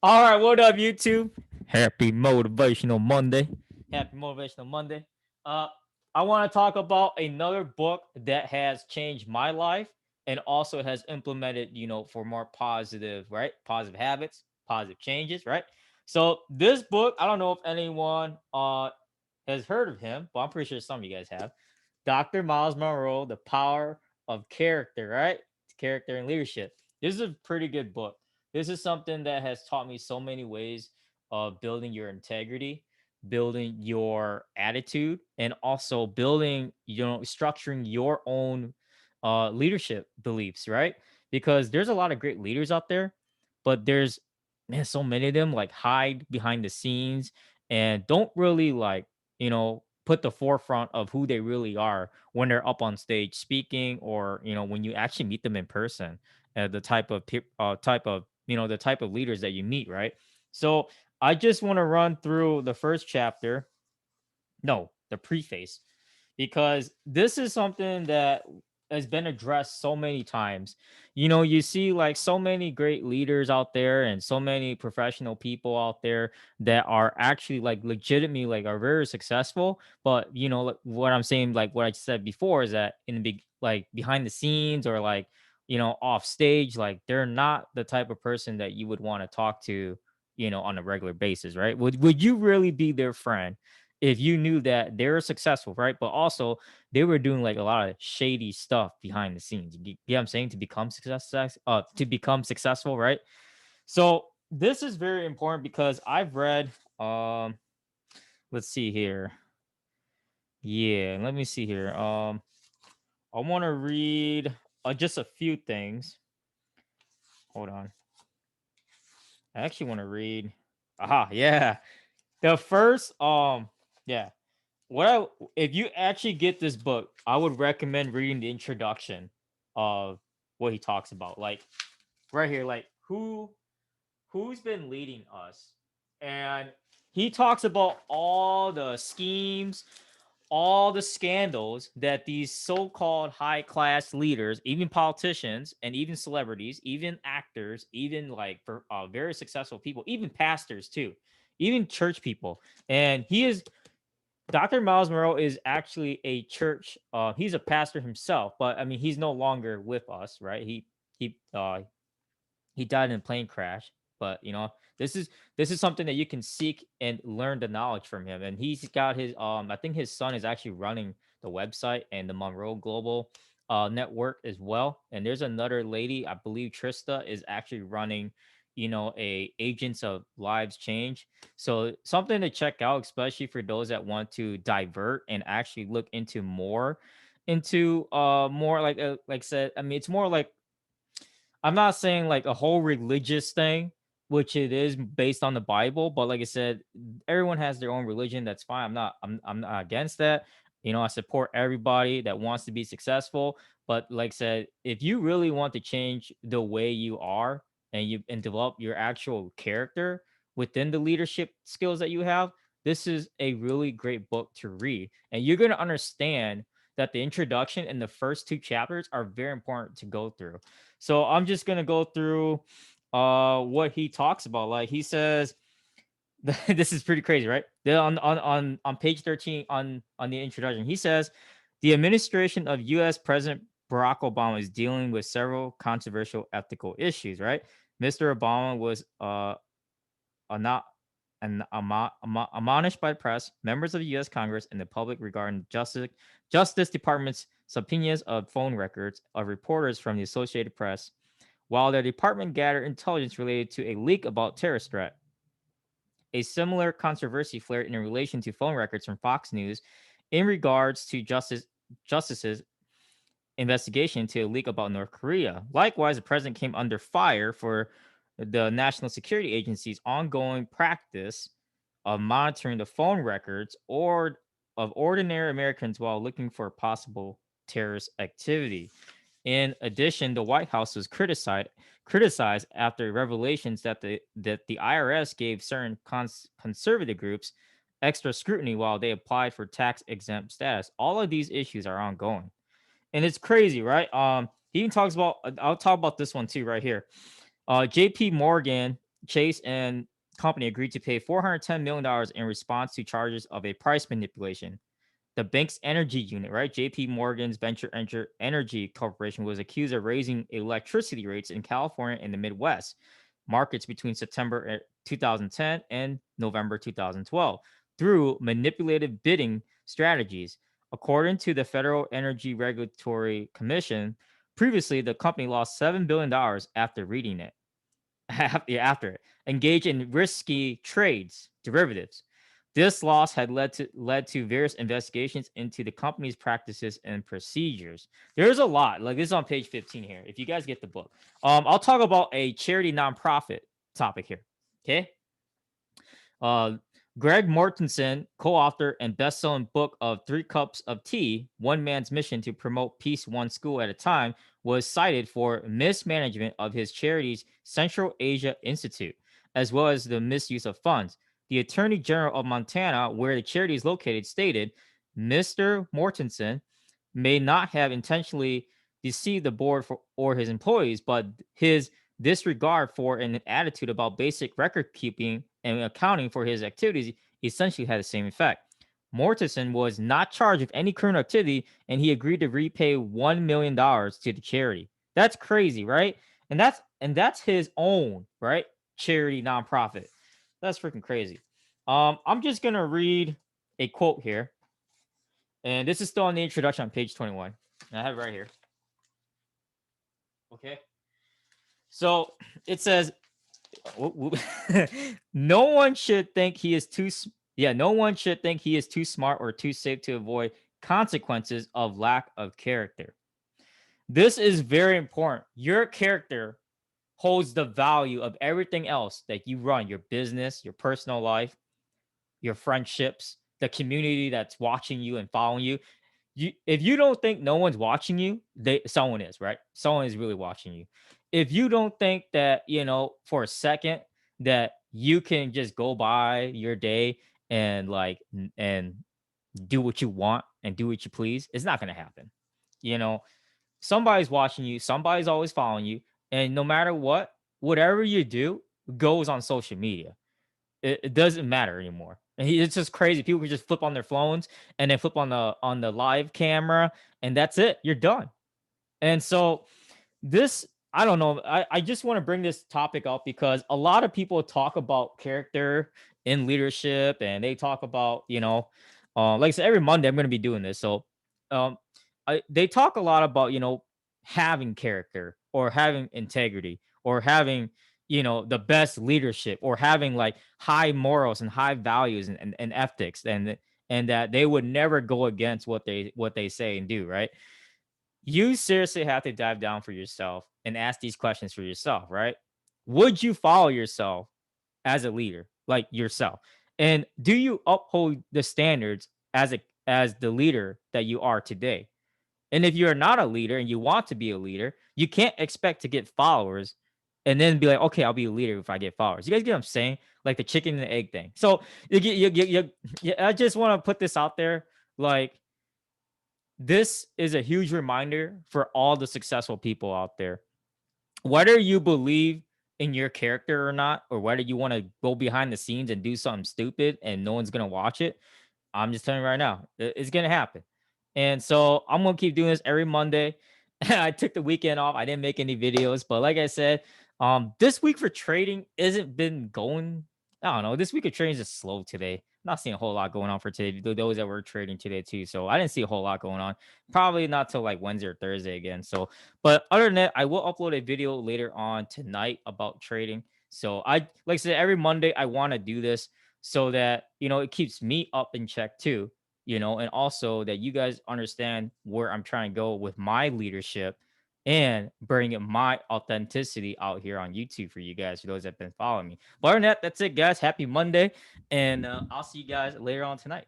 All right, what up, YouTube? Happy Motivational Monday. Happy Motivational Monday. Uh, I want to talk about another book that has changed my life and also has implemented, for more positive, right? Positive habits, positive changes, right? So this book, I don't know if anyone has heard of him, but I'm pretty sure some of you guys have. Dr. Miles Munroe, The Power of Character, right? Character and Leadership. This is a pretty good book. This is something that has taught me so many ways of building your integrity, building your attitude, and also building, structuring your own leadership beliefs, right? Because there's a lot of great leaders out there, but there's, man, so many of them like hide behind the scenes and don't really put the forefront of who they really are when they're up on stage speaking, or when you actually meet them in person, the type of leaders that you meet, right? So I just want to run through the first chapter, no, the preface, because this is something that has been addressed so many times. You see like so many great leaders out there and so many professional people out there that are actually like legitimately like are very successful. But like, what I'm saying, like what I said before, is that in the big, like behind the scenes, or like off stage, like they're not the type of person that you would want to talk to, on a regular basis, right? Would you really be their friend if you knew that they were successful, right? But also they were doing like a lot of shady stuff behind the scenes. You know what I'm saying? To become successful, right? So this is very important because I've read, let's see here. Yeah, let me see here. I want to read just a few things. Hold on. I actually want to read. Aha, yeah. The first, yeah. If you actually get this book, I would recommend reading the introduction of what he talks about. Like right here, like who's been leading us. And he talks about all the schemes, all the scandals that these so-called high-class leaders, even politicians and even celebrities, even actors, even like for very successful people, even pastors too, even church people. And he is Dr. Miles Monroe is actually a church. He's a pastor himself, but I mean, he's no longer with us, right? He died in a plane crash. But this is this is something that you can seek and learn the knowledge from him. And he's got his I think his son is actually running the website and the Monroe Global network as well. And there's another lady, I believe Trista, is actually running, a Agents of Lives Change. So something to check out, especially for those that want to divert and actually look into more like I said, I mean, it's more like, I'm not saying like a whole religious thing, which it is based on the Bible, but like I said, everyone has their own religion. That's fine. I'm not against that. I support everybody that wants to be successful. But like I said, if you really want to change the way you are and develop your actual character within the leadership skills that you have, this is a really great book to read. And you're gonna understand that the introduction and the first two chapters are very important to go through. So I'm just gonna go through what he talks about. Like he says, this is pretty crazy, right? On page 13 on the introduction, he says the administration of U.S. President Barack Obama is dealing with several controversial ethical issues. Right, Mr. Obama was not admonished by the press, members of the U.S. Congress, and the public regarding Justice Department's subpoenas of phone records of reporters from the Associated Press, while their department gathered intelligence related to a leak about terrorist threat. A similar controversy flared in relation to phone records from Fox News in regards to Justice's investigation into a leak about North Korea. Likewise, the president came under fire for the National Security Agency's ongoing practice of monitoring the phone records or of ordinary Americans while looking for possible terrorist activity. In addition, the White House was criticized after revelations that the IRS gave certain conservative groups extra scrutiny while they applied for tax exempt status. All of these issues are ongoing, and it's crazy, right? He even talks about. I'll talk about this one too, right here. J.P. Morgan Chase and company agreed to pay $410 million in response to charges of a price manipulation. The bank's energy unit, right? JP Morgan's Energy Corporation was accused of raising electricity rates in California and the Midwest markets between September 2010 and November 2012 through manipulative bidding strategies. According to the Federal Energy Regulatory Commission, previously the company lost $7 billion after reading it. After it, engaged in risky trades, derivatives. This loss had led to various investigations into the company's practices and procedures. There's a lot. Like this is on page 15 here. If you guys get the book, I'll talk about a charity nonprofit topic here. Okay. Uh, Greg Mortensen, co-author and best-selling book of Three Cups of Tea, One Man's Mission to Promote Peace One School at a Time, was cited for mismanagement of his charity's Central Asia Institute, as well as the misuse of funds. The Attorney General of Montana, where the charity is located, stated Mr. Mortensen may not have intentionally deceived the board or his employees, but his disregard for an attitude about basic record keeping and accounting for his activities essentially had the same effect. Mortensen was not charged with any criminal activity, and he agreed to repay $1 million to the charity. That's crazy, right? And that's his own right charity nonprofit. That's freaking crazy. I'm just gonna read a quote here, and this is still in the introduction on page 21. I have it right here. Okay. So it says, no one should think he is no one should think he is too smart or too safe to avoid consequences of lack of character. This is very important. Your character holds the value of everything else that you run, your business, your personal life, your friendships, the community that's watching you and following you. If you don't think no one's watching you, someone is, right? Someone is really watching you. If you don't think that, for a second that you can just go by your day and and do what you want and do what you please, it's not going to happen. You know, somebody's watching you, somebody's always following you, and no matter what, whatever you do goes on social media. It doesn't matter anymore. And it's just crazy. People can just flip on their phones and then flip on the live camera, and that's it. You're done. And so this, I don't know. I just want to bring this topic up because a lot of people talk about character in leadership, and they talk about, like I said, every Monday I'm going to be doing this. So um, they talk a lot about, having character or having integrity or having, the best leadership or having like high morals and high values and ethics, and that they would never go against what they say and do, right? You seriously have to dive down for yourself and ask these questions for yourself, right? Would you follow yourself as a leader, like yourself? And do you uphold the standards as the leader that you are today? And if you're not a leader and you want to be a leader, you can't expect to get followers and then be like, okay, I'll be a leader if I get followers. You guys get what I'm saying? Like the chicken and the egg thing. So I just want to put this out there. Like, this is a huge reminder for all the successful people out there. Whether you believe in your character or not, or whether you want to go behind the scenes and do something stupid and no one's going to watch it, I'm just telling you right now, it's going to happen. And so I'm going to keep doing this every Monday. I took the weekend off. I didn't make any videos, but like I said, this week for trading isn't been going. I don't know. This week of trading is just slow today. Not seeing a whole lot going on for today. Those that were trading today too. So I didn't see a whole lot going on. Probably not till like Wednesday or Thursday again. So, but other than that, I will upload a video later on tonight about trading. So like I said, every Monday I want to do this so that it keeps me up in check too. And also that you guys understand where I'm trying to go with my leadership and bringing my authenticity out here on YouTube for you guys, for those that have been following me. But other than that, that's it, guys. Happy Monday, and I'll see you guys later on tonight.